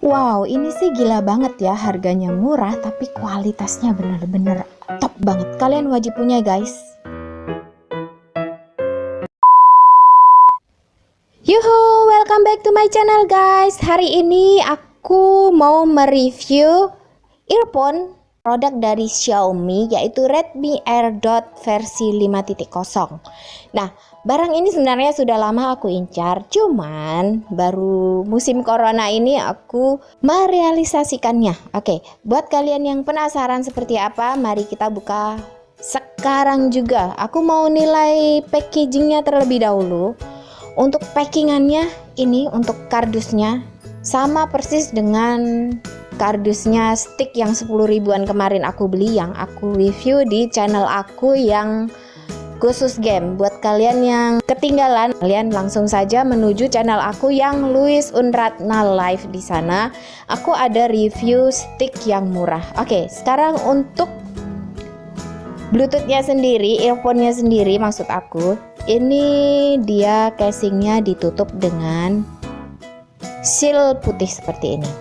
Wow, ini sih gila banget ya, harganya murah tapi kualitasnya bener-bener top banget. Kalian wajib punya guys. Yuhu, welcome back to my channel guys. Hari ini aku mau mereview earphone produk dari Xiaomi, yaitu Redmi AirDot versi 5.0. Nah, barang ini sebenarnya sudah lama aku incar, cuman baru musim corona ini aku merealisasikannya. Oke, buat kalian yang penasaran seperti apa, mari kita buka sekarang juga. Aku mau nilai packagingnya terlebih dahulu. Untuk packingannya ini, untuk kardusnya sama persis dengan kardusnya stick yang 10 ribuan kemarin aku beli, yang aku review di channel aku yang khusus game. Buat kalian yang ketinggalan, kalian langsung saja menuju channel aku yang Luis Unratna Live. Di sana aku ada review stick yang murah. Oke, sekarang untuk Bluetoothnya sendiri, earphone-nya sendiri maksud aku, ini dia casingnya ditutup dengan seal putih seperti ini.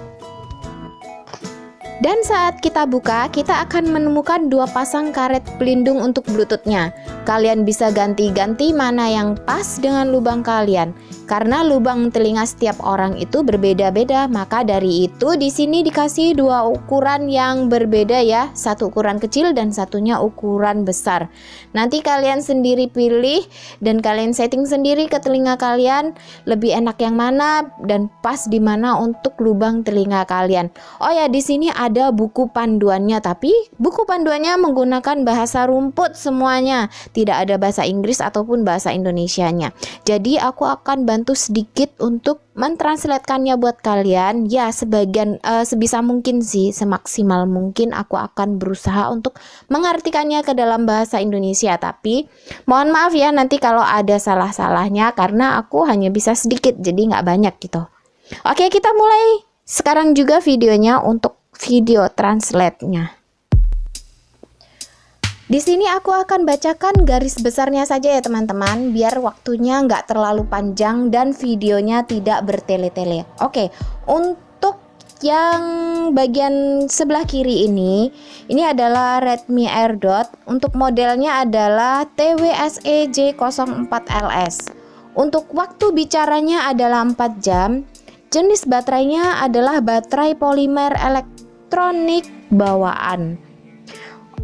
Dan saat kita buka, kita akan menemukan dua pasang karet pelindung untuk Bluetoothnya. Kalian bisa ganti-ganti mana yang pas dengan lubang kalian. Karena lubang telinga setiap orang itu berbeda-beda, maka dari itu di sini dikasih dua ukuran yang berbeda ya, satu ukuran kecil dan satunya ukuran besar. Nanti kalian sendiri pilih dan kalian setting sendiri ke telinga kalian lebih enak yang mana dan pas di mana untuk lubang telinga kalian. Oh ya, di sini ada buku panduannya, tapi buku panduannya menggunakan bahasa rumput semuanya, tidak ada bahasa Inggris ataupun bahasa Indonesianya. Jadi aku akan bantu sedikit untuk mentranslatekannya buat kalian ya, sebagian sebisa mungkin sih, semaksimal mungkin aku akan berusaha untuk mengartikannya ke dalam bahasa Indonesia, tapi mohon maaf ya nanti kalau ada salah-salahnya karena aku hanya bisa sedikit, jadi nggak banyak gitu. Oke, kita mulai sekarang juga videonya untuk video translate-nya. Di sini aku akan bacakan garis besarnya saja ya teman-teman, biar waktunya nggak terlalu panjang dan videonya tidak bertele-tele. Oke, untuk yang bagian sebelah kiri ini adalah Redmi AirDot. Untuk modelnya adalah TWSE J04LS. Untuk waktu bicaranya adalah 4 jam. Jenis baterainya adalah baterai polimer elektronik bawaan.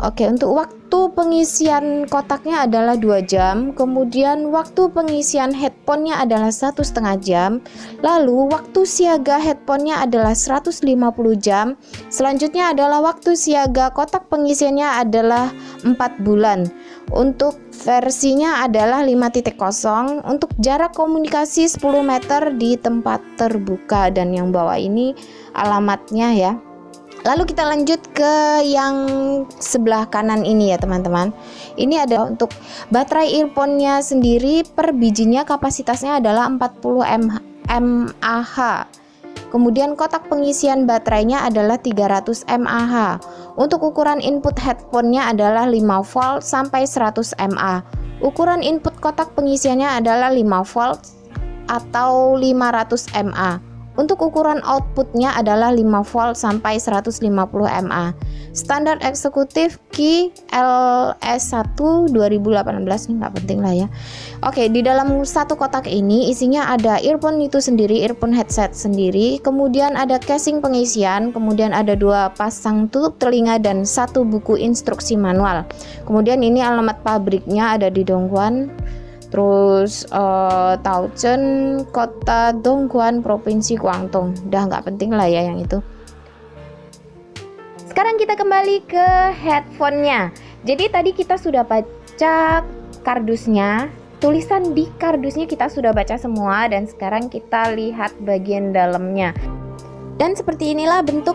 Oke, untuk waktu pengisian kotaknya adalah 2 jam, kemudian waktu pengisian headphone-nya adalah 1,5 jam, lalu waktu siaga headphone-nya adalah 150 jam, selanjutnya adalah waktu siaga kotak pengisiannya adalah 4 bulan. Untuk versinya adalah 5.0, untuk jarak komunikasi 10 meter di tempat terbuka, dan yang bawah ini alamatnya ya. Lalu kita lanjut ke yang sebelah kanan ini ya teman-teman. Ini ada untuk baterai earphone-nya sendiri, per bijinya kapasitasnya adalah 40 mAh. Kemudian kotak pengisian baterainya adalah 300 mAh. Untuk ukuran input headphone-nya adalah 5 volt sampai 100 mAh. Ukuran input kotak pengisiannya adalah 5 volt atau 500 mAh. Untuk ukuran outputnya adalah 5 volt sampai 150 mAh. Standar eksekutif Qi LS1 2018, ini nggak penting lah ya. Oke, di dalam satu kotak ini isinya ada earphone itu sendiri, earphone headset sendiri, kemudian ada casing pengisian, kemudian ada 2 pasang tutup telinga dan 1 buku instruksi manual. Kemudian ini alamat pabriknya ada di Dongguan. Terus Taochen, kota Dongguan, provinsi Guangdong. Udah nggak penting lah ya yang itu. Sekarang kita kembali ke headphone-nya. Jadi tadi kita sudah baca kardusnya, tulisan di kardusnya kita sudah baca semua, dan sekarang kita lihat bagian dalamnya. Dan seperti inilah bentuk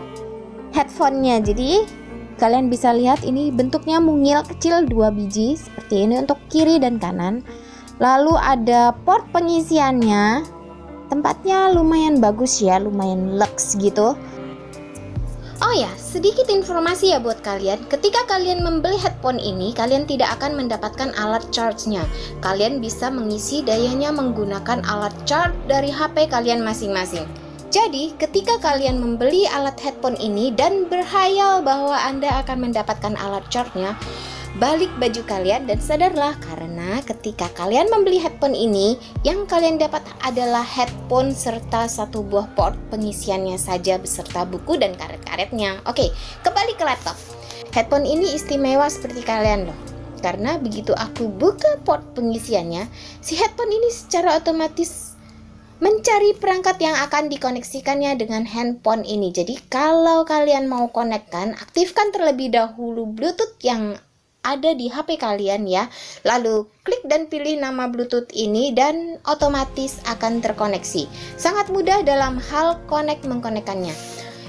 headphone-nya. Jadi kalian bisa lihat ini bentuknya mungil kecil 2 biji seperti ini untuk kiri dan kanan. Lalu ada port pengisiannya, tempatnya lumayan bagus ya, lumayan luxe gitu. Oh ya, sedikit informasi ya buat kalian. Ketika kalian membeli headphone ini, kalian tidak akan mendapatkan alat charge-nya. Kalian bisa mengisi dayanya menggunakan alat charge dari HP kalian masing-masing. Jadi, ketika kalian membeli alat headphone ini dan berhayal bahwa Anda akan mendapatkan alat charge-nya, balik baju kalian dan sadarlah karena ketika kalian membeli headphone ini, yang kalian dapat adalah headphone serta satu buah port pengisiannya saja beserta buku dan karet-karetnya. Oke, kembali ke laptop. Headphone ini istimewa seperti kalian loh. Karena begitu aku buka port pengisiannya, si headphone ini secara otomatis mencari perangkat yang akan dikoneksikannya dengan handphone ini. Jadi kalau kalian mau konekkan, aktifkan terlebih dahulu Bluetooth yang ada di HP kalian ya. Lalu klik dan pilih nama Bluetooth ini dan otomatis akan terkoneksi. Sangat mudah dalam hal mengkonekkannya.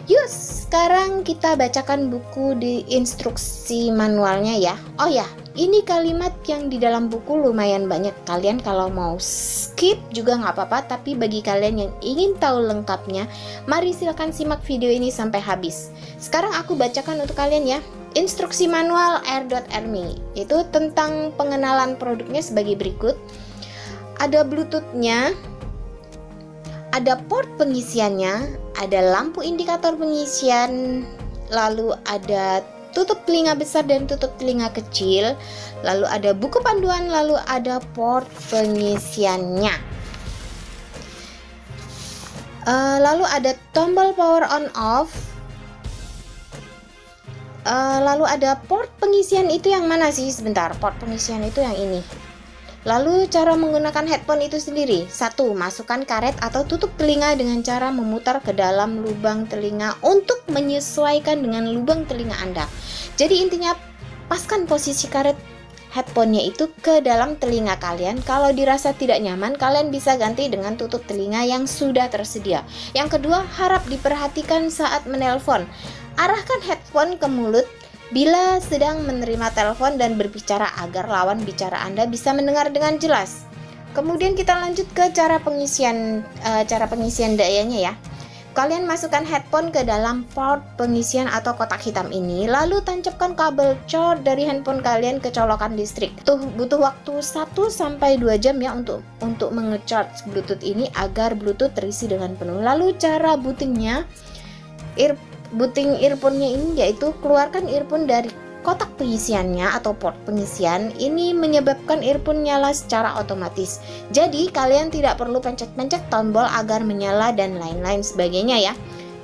Yuk, sekarang kita bacakan buku di instruksi manualnya ya. Oh ya, ini kalimat yang di dalam buku lumayan banyak. Kalian kalau mau skip juga nggak apa-apa. Tapi bagi kalian yang ingin tahu lengkapnya, mari silakan simak video ini sampai habis. Sekarang aku bacakan untuk kalian ya. Instruksi manual Air.me itu tentang pengenalan produknya sebagai berikut. Ada Bluetooth-nya, ada port pengisiannya, ada lampu indikator pengisian, lalu ada tutup telinga besar dan tutup telinga kecil, lalu ada buku panduan, lalu ada port pengisiannya. Lalu ada tombol power on off. Lalu ada port pengisian itu yang mana sih? Sebentar, port pengisian itu yang ini. Lalu cara menggunakan headphone itu sendiri. 1. Masukkan karet atau tutup telinga dengan cara memutar ke dalam lubang telinga untuk menyesuaikan dengan lubang telinga Anda. Jadi intinya paskan posisi karet headphone-nya itu ke dalam telinga kalian. Kalau dirasa tidak nyaman, kalian bisa ganti dengan tutup telinga yang sudah tersedia. Yang kedua, harap diperhatikan saat menelpon. Arahkan headphone ke mulut bila sedang menerima telepon dan berbicara agar lawan bicara Anda bisa mendengar dengan jelas. Kemudian kita lanjut ke cara pengisian dayanya ya. Kalian masukkan headphone ke dalam port pengisian atau kotak hitam ini, lalu tancapkan kabel charge dari handphone kalian ke colokan listrik. Butuh waktu 1-2 jam ya untuk menge-charge Bluetooth ini agar Bluetooth terisi dengan penuh. Lalu cara booting earphone-nya ini yaitu keluarkan earphone dari kotak pengisiannya atau port pengisian. Ini menyebabkan earphone nyala secara otomatis. Jadi kalian tidak perlu pencet-pencet tombol agar menyala dan lain-lain sebagainya ya.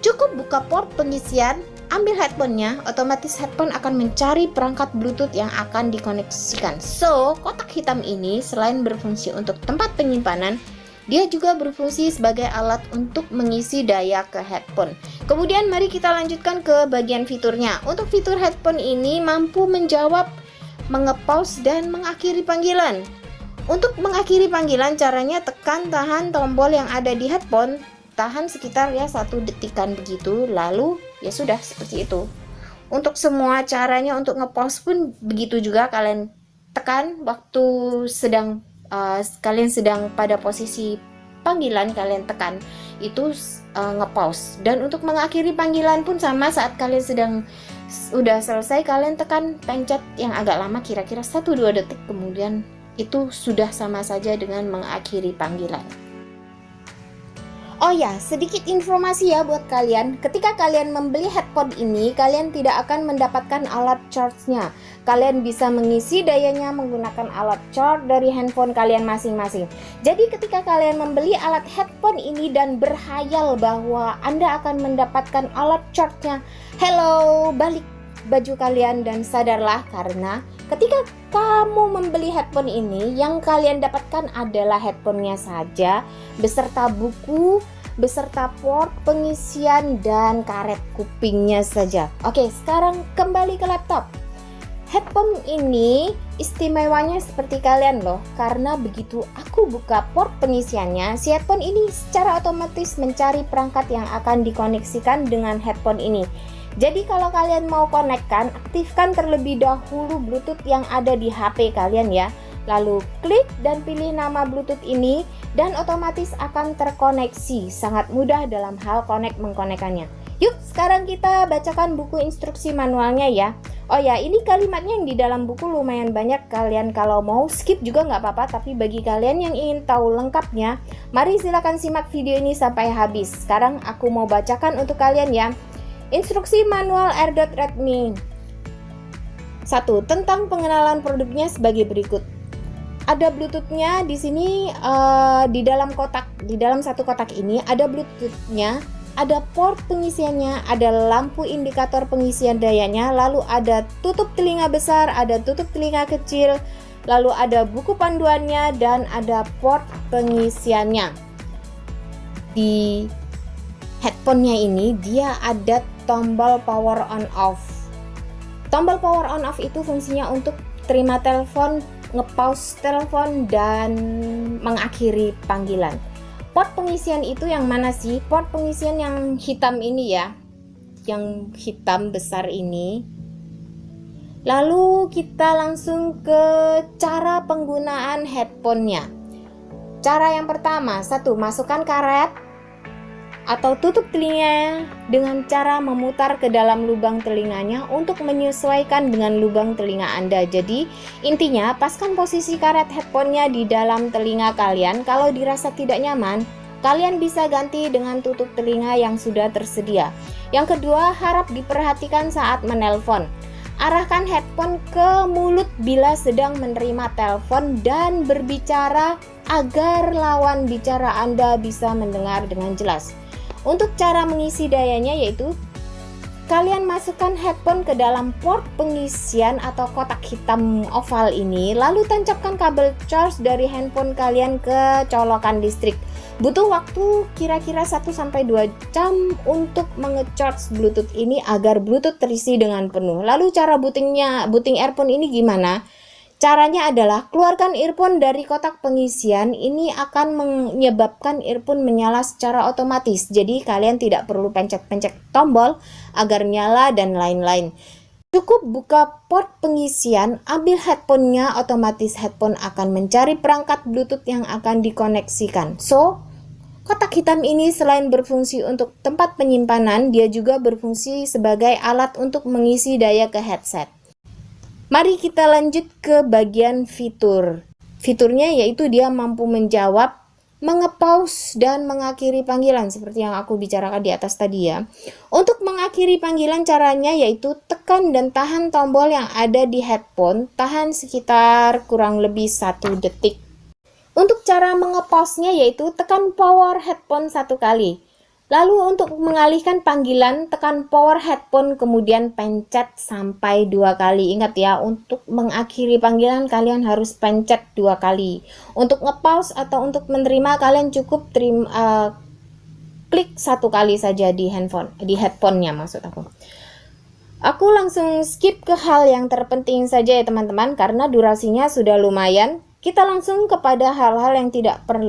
Cukup buka port pengisian, ambil headphone-nya, otomatis headphone akan mencari perangkat Bluetooth yang akan dikoneksikan. So, kotak hitam ini selain berfungsi untuk tempat penyimpanan, dia juga berfungsi sebagai alat untuk mengisi daya ke headphone. Kemudian mari kita lanjutkan ke bagian fiturnya. Untuk fitur headphone ini mampu menjawab, menge-pause, dan mengakhiri panggilan. Untuk mengakhiri panggilan caranya tekan tahan tombol yang ada di headphone. Tahan sekitar ya 1 detikan begitu. Lalu ya sudah seperti itu. Untuk semua caranya untuk nge-pause pun begitu juga. Kalian tekan waktu kalian sedang pada posisi panggilan, kalian tekan itu nge-pause. Dan untuk mengakhiri panggilan pun sama, saat kalian sudah selesai, kalian tekan pencet yang agak lama, kira-kira 1-2 detik, kemudian itu sudah sama saja dengan mengakhiri panggilan. Oh ya, sedikit informasi ya buat kalian. Ketika kalian membeli headphone ini, kalian tidak akan mendapatkan alat charge-nya. Kalian bisa mengisi dayanya menggunakan alat charge dari handphone kalian masing-masing. Jadi ketika kalian membeli alat headphone ini dan berhayal bahwa Anda akan mendapatkan alat charge-nya, hello, balik baju kalian dan sadarlah karena ketika kamu membeli headphone ini, yang kalian dapatkan adalah headphone-nya saja beserta buku, beserta port pengisian dan karet kupingnya saja. Oke, sekarang kembali ke laptop. Headphone ini istimewanya seperti kalian loh, karena begitu aku buka port pengisiannya, si headphone ini secara otomatis mencari perangkat yang akan dikoneksikan dengan headphone ini. Jadi kalau kalian mau konekkan, aktifkan terlebih dahulu Bluetooth yang ada di HP kalian ya. Lalu klik dan pilih nama Bluetooth ini dan otomatis akan terkoneksi. Sangat mudah dalam hal mengkonekkannya. Yuk, sekarang kita bacakan buku instruksi manualnya ya. Oh ya, ini kalimatnya yang di dalam buku lumayan banyak. Kalian kalau mau skip juga nggak apa-apa, tapi bagi kalian yang ingin tahu lengkapnya, mari silakan simak video ini sampai habis. Sekarang aku mau bacakan untuk kalian ya. Instruksi manual AirDot Redmi 1. Tentang pengenalan produknya sebagai berikut. Ada Bluetoothnya di sini, di dalam satu kotak ini ada Bluetoothnya, ada port pengisiannya, ada lampu indikator pengisian dayanya, lalu ada tutup telinga besar, ada tutup telinga kecil, lalu ada buku panduannya, dan ada port pengisiannya. Di headphone-nya ini dia ada tombol power on off. Tombol power on off itu fungsinya untuk terima telepon, nge-pause telepon, dan mengakhiri panggilan. Port pengisian itu yang mana sih? Port pengisian yang hitam ini ya, yang hitam besar ini. Lalu kita langsung ke cara penggunaan headphone-nya. Cara yang pertama, 1. Masukkan karet atau tutup telinga dengan cara memutar ke dalam lubang telinganya untuk menyesuaikan dengan lubang telinga Anda. Jadi intinya paskan posisi karet headphone-nya di dalam telinga kalian. Kalau dirasa tidak nyaman, kalian bisa ganti dengan tutup telinga yang sudah tersedia. Yang kedua, harap diperhatikan saat menelpon. Arahkan headphone ke mulut bila sedang menerima telepon dan berbicara agar lawan bicara Anda bisa mendengar dengan jelas. Untuk cara mengisi dayanya yaitu kalian masukkan headphone ke dalam port pengisian atau kotak hitam oval ini, lalu tancapkan kabel charge dari handphone kalian ke colokan listrik. Butuh waktu kira-kira 1-2 jam untuk menge-charge Bluetooth ini agar Bluetooth terisi dengan penuh. Lalu cara booting earphone ini gimana? Caranya adalah keluarkan earphone dari kotak pengisian. Ini akan menyebabkan earphone menyala secara otomatis. Jadi kalian tidak perlu pencet-pencet tombol agar nyala dan lain-lain. Cukup buka port pengisian, ambil headphone-nya, otomatis headphone akan mencari perangkat Bluetooth yang akan dikoneksikan. So, kotak hitam ini selain berfungsi untuk tempat penyimpanan, dia juga berfungsi sebagai alat untuk mengisi daya ke headset. Mari kita lanjut ke bagian fitur. Fiturnya yaitu dia mampu menjawab, menge-pause, dan mengakhiri panggilan seperti yang aku bicarakan di atas tadi ya. Untuk mengakhiri panggilan caranya yaitu tekan dan tahan tombol yang ada di headphone, tahan sekitar kurang lebih 1 detik. Untuk cara menge-pause-nya yaitu tekan power headphone 1 kali. Lalu untuk mengalihkan panggilan, tekan power headphone kemudian pencet sampai 2 kali. Ingat ya, untuk mengakhiri panggilan kalian harus pencet 2 kali. Untuk nge-pause atau untuk menerima kalian cukup klik 1 kali saja di headphone-nya maksud aku. Aku langsung skip ke hal yang terpenting saja ya teman-teman, karena durasinya sudah lumayan. Kita langsung kepada hal-hal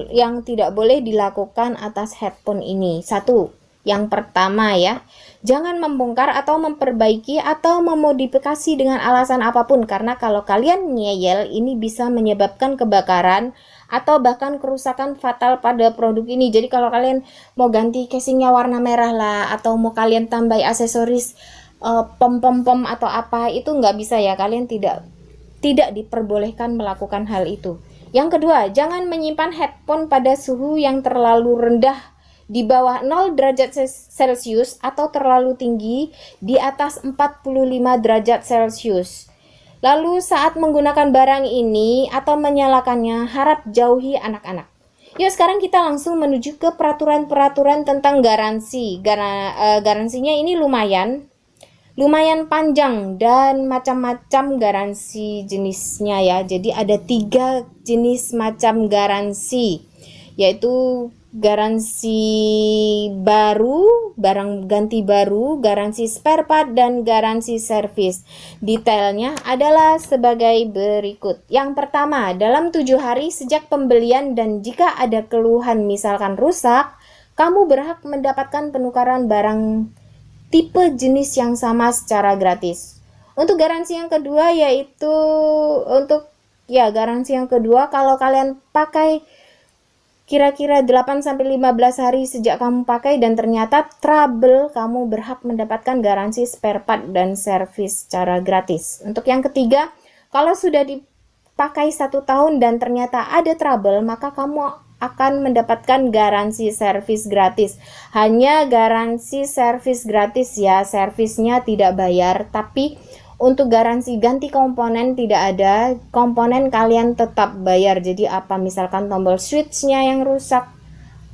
yang tidak boleh dilakukan atas headphone ini. 1. Yang pertama ya, jangan membongkar atau memperbaiki atau memodifikasi dengan alasan apapun, karena kalau kalian ngeyel ini bisa menyebabkan kebakaran atau bahkan kerusakan fatal pada produk ini. Jadi kalau kalian mau ganti casingnya warna merah lah, atau mau kalian tambah aksesoris pom atau apa, itu nggak bisa ya, kalian tidak diperbolehkan melakukan hal itu. Yang kedua, jangan menyimpan headphone pada suhu yang terlalu rendah di bawah 0 derajat Celcius atau terlalu tinggi di atas 45 derajat Celcius. Lalu saat menggunakan barang ini atau menyalakannya, harap jauhi anak-anak. Yuk sekarang kita langsung menuju ke peraturan-peraturan tentang garansi. Garansinya ini lumayan panjang dan macam-macam garansi jenisnya ya. Jadi ada 3 jenis macam garansi, yaitu garansi baru, barang ganti baru, garansi spare part, dan garansi servis. Detailnya adalah sebagai berikut. Yang pertama, dalam 7 hari sejak pembelian dan jika ada keluhan misalkan rusak, kamu berhak mendapatkan penukaran barang tipe jenis yang sama secara gratis. Untuk garansi yang kedua yaitu garansi yang kedua kalau kalian pakai kira-kira 8-15 hari sejak kamu pakai dan ternyata trouble, kamu berhak mendapatkan garansi spare part dan servis secara gratis. Untuk yang ketiga, kalau sudah dipakai 1 tahun dan ternyata ada trouble, maka kamu akan mendapatkan garansi servis gratis. Hanya garansi servis gratis ya, servisnya tidak bayar, tapi untuk garansi ganti komponen tidak ada, komponen kalian tetap bayar. Jadi apa, misalkan tombol switchnya yang rusak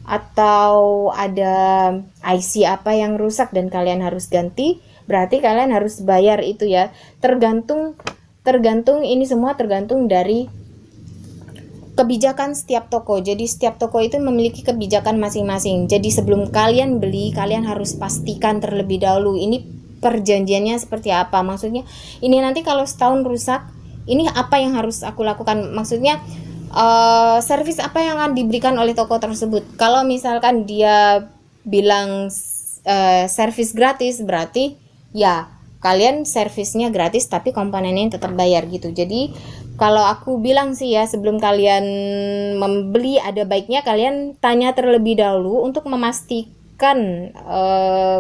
atau ada IC apa yang rusak dan kalian harus ganti, berarti kalian harus bayar itu ya. Tergantung ini semua tergantung dari kebijakan setiap toko. Jadi setiap toko itu memiliki kebijakan masing-masing. Jadi sebelum kalian beli, kalian harus pastikan terlebih dahulu ini perjanjiannya seperti apa. Maksudnya ini nanti kalau setahun rusak, ini apa yang harus aku lakukan. Maksudnya servis apa yang akan diberikan oleh toko tersebut. Kalau misalkan dia bilang servis gratis, berarti ya kalian servisnya gratis tapi komponennya tetap bayar gitu. Jadi kalau aku bilang sih ya, sebelum kalian membeli ada baiknya kalian tanya terlebih dahulu untuk memastikan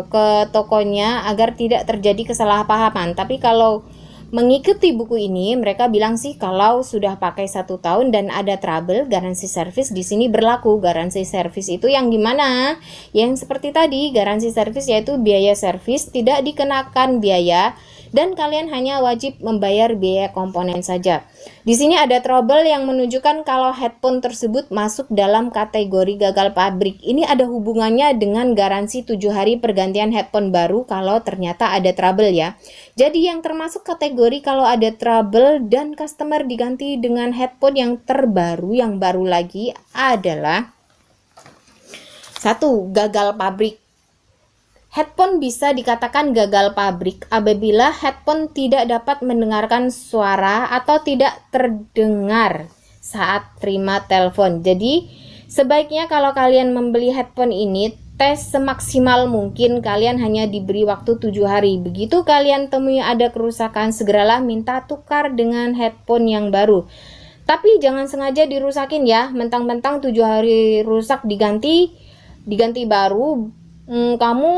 ke tokonya agar tidak terjadi kesalahpahaman. Tapi kalau mengikuti buku ini, mereka bilang sih kalau sudah pakai 1 tahun dan ada trouble, garansi servis di sini berlaku. Garansi servis itu yang gimana? Yang seperti tadi, garansi servis yaitu biaya servis tidak dikenakan biaya dan kalian hanya wajib membayar biaya komponen saja. Di sini ada trouble yang menunjukkan kalau headphone tersebut masuk dalam kategori gagal pabrik. Ini ada hubungannya dengan garansi 7 hari pergantian headphone baru kalau ternyata ada trouble ya. Jadi yang termasuk kategori kalau ada trouble dan customer diganti dengan headphone yang terbaru, yang baru lagi adalah 1. Gagal pabrik. Headphone bisa dikatakan gagal pabrik apabila headphone tidak dapat mendengarkan suara atau tidak terdengar saat terima telepon. Jadi sebaiknya kalau kalian membeli headphone ini, tes semaksimal mungkin. Kalian hanya diberi waktu 7 hari. Begitu kalian temui ada kerusakan, segeralah minta tukar dengan headphone yang baru. Tapi jangan sengaja dirusakin ya, mentang-mentang 7 hari rusak diganti baru. Kamu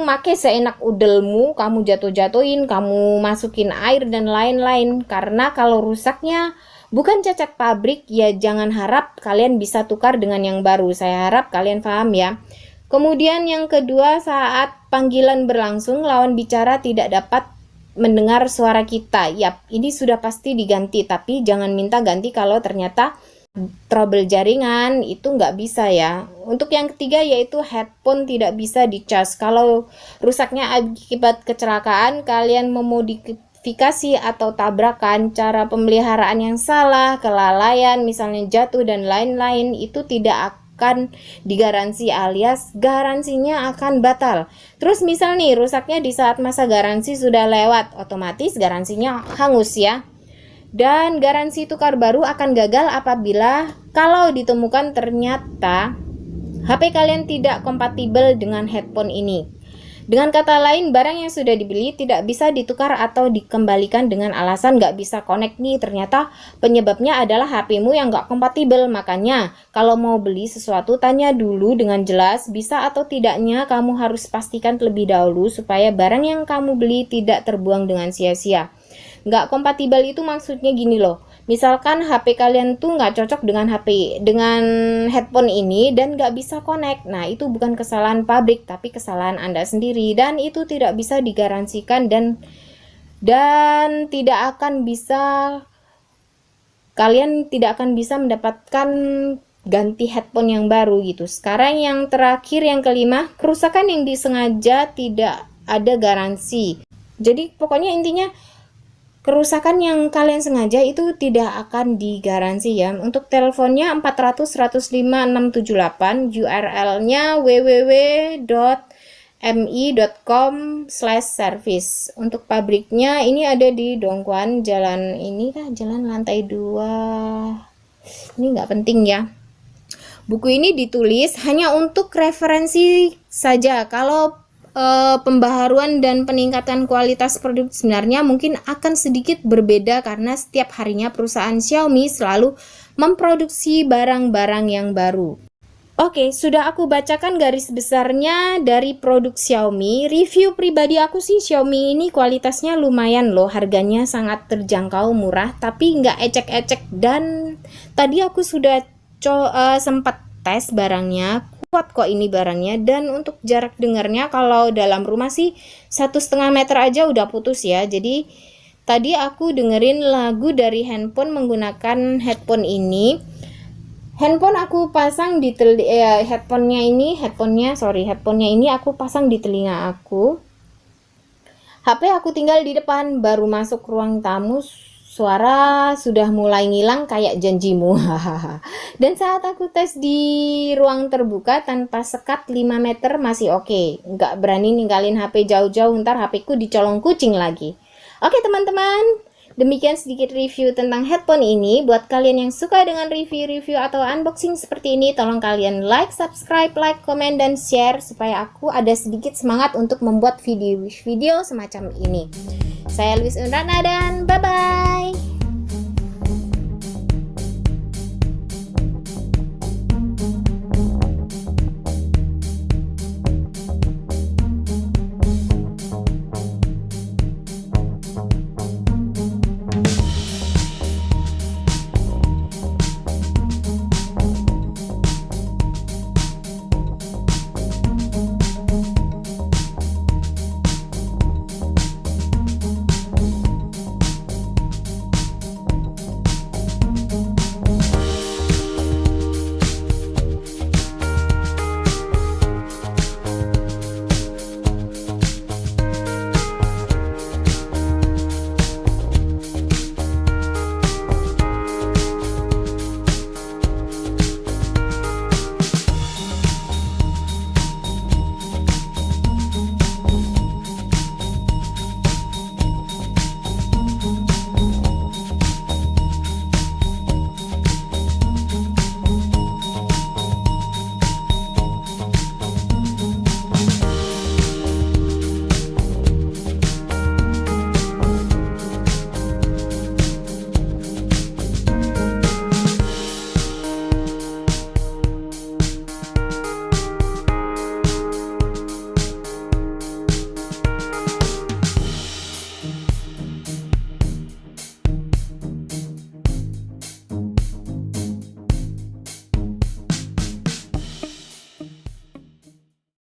make seenak udelmu, kamu jatuh-jatuhin, kamu masukin air dan lain-lain. Karena kalau rusaknya bukan cacat pabrik, ya jangan harap kalian bisa tukar dengan yang baru. Saya harap kalian paham ya. Kemudian yang kedua, saat panggilan berlangsung, lawan bicara tidak dapat mendengar suara kita. Yap, ini sudah pasti diganti, tapi jangan minta ganti kalau ternyata trouble jaringan, itu nggak bisa ya. Untuk yang ketiga yaitu headphone tidak bisa dicas. Kalau rusaknya akibat kecelakaan, kalian memodifikasi atau tabrakan, cara pemeliharaan yang salah, kelalaian, misalnya jatuh dan lain-lain, itu tidak akan digaransi alias garansinya akan batal. Terus misal nih rusaknya di saat masa garansi sudah lewat, otomatis garansinya hangus ya. Dan garansi tukar baru akan gagal apabila kalau ditemukan ternyata HP kalian tidak kompatibel dengan headphone ini. Dengan kata lain, barang yang sudah dibeli tidak bisa ditukar atau dikembalikan dengan alasan nggak bisa connect nih. Ternyata penyebabnya adalah HP-mu yang nggak kompatibel. Makanya kalau mau beli sesuatu, tanya dulu dengan jelas bisa atau tidaknya. Kamu harus pastikan terlebih dahulu supaya barang yang kamu beli tidak terbuang dengan sia-sia. Nggak kompatibel itu maksudnya gini loh, misalkan HP kalian tuh nggak cocok dengan headphone ini dan nggak bisa connect. Nah itu bukan kesalahan pabrik tapi kesalahan Anda sendiri, dan itu tidak bisa digaransikan dan kalian tidak akan bisa mendapatkan ganti headphone yang baru gitu. Sekarang yang terakhir, yang kelima, kerusakan yang disengaja tidak ada garansi. Jadi pokoknya intinya kerusakan yang kalian sengaja itu tidak akan digaransi ya. Untuk teleponnya 400 105 678, URL-nya www.mi.com/service. Untuk pabriknya ini ada di Dongguan, jalan ini kah, jalan lantai 2. Ini nggak penting ya. Buku ini ditulis hanya untuk referensi saja. Kalau pembaharuan dan peningkatan kualitas produk sebenarnya mungkin akan sedikit berbeda karena setiap harinya perusahaan Xiaomi selalu memproduksi barang-barang yang baru. Oke, sudah aku bacakan garis besarnya dari produk Xiaomi. Review pribadi aku sih, Xiaomi ini kualitasnya lumayan loh, harganya sangat terjangkau, murah, tapi nggak ecek-ecek. Dan tadi aku sudah sempat tes barangnya, kuat kok ini barangnya. Dan untuk jarak dengarnya kalau dalam rumah sih 1,5 meter aja udah putus ya. Jadi tadi aku dengerin lagu dari handphone menggunakan headphone ini. Handphone aku pasang di headphonenya ini aku pasang di telinga aku. HP aku tinggal di depan, baru masuk ruang tamu suara sudah mulai ngilang kayak janjimu. Dan saat aku tes di ruang terbuka tanpa sekat 5 meter masih oke. Nggak berani ninggalin HP jauh-jauh, ntar HP ku dicolong kucing lagi. Oke teman-teman, demikian sedikit review tentang headphone ini. Buat kalian yang suka dengan review-review atau unboxing seperti ini, tolong kalian like, subscribe, komen, dan share supaya aku ada sedikit semangat untuk membuat video-video semacam ini. Saya Luis Unrana dan bye-bye.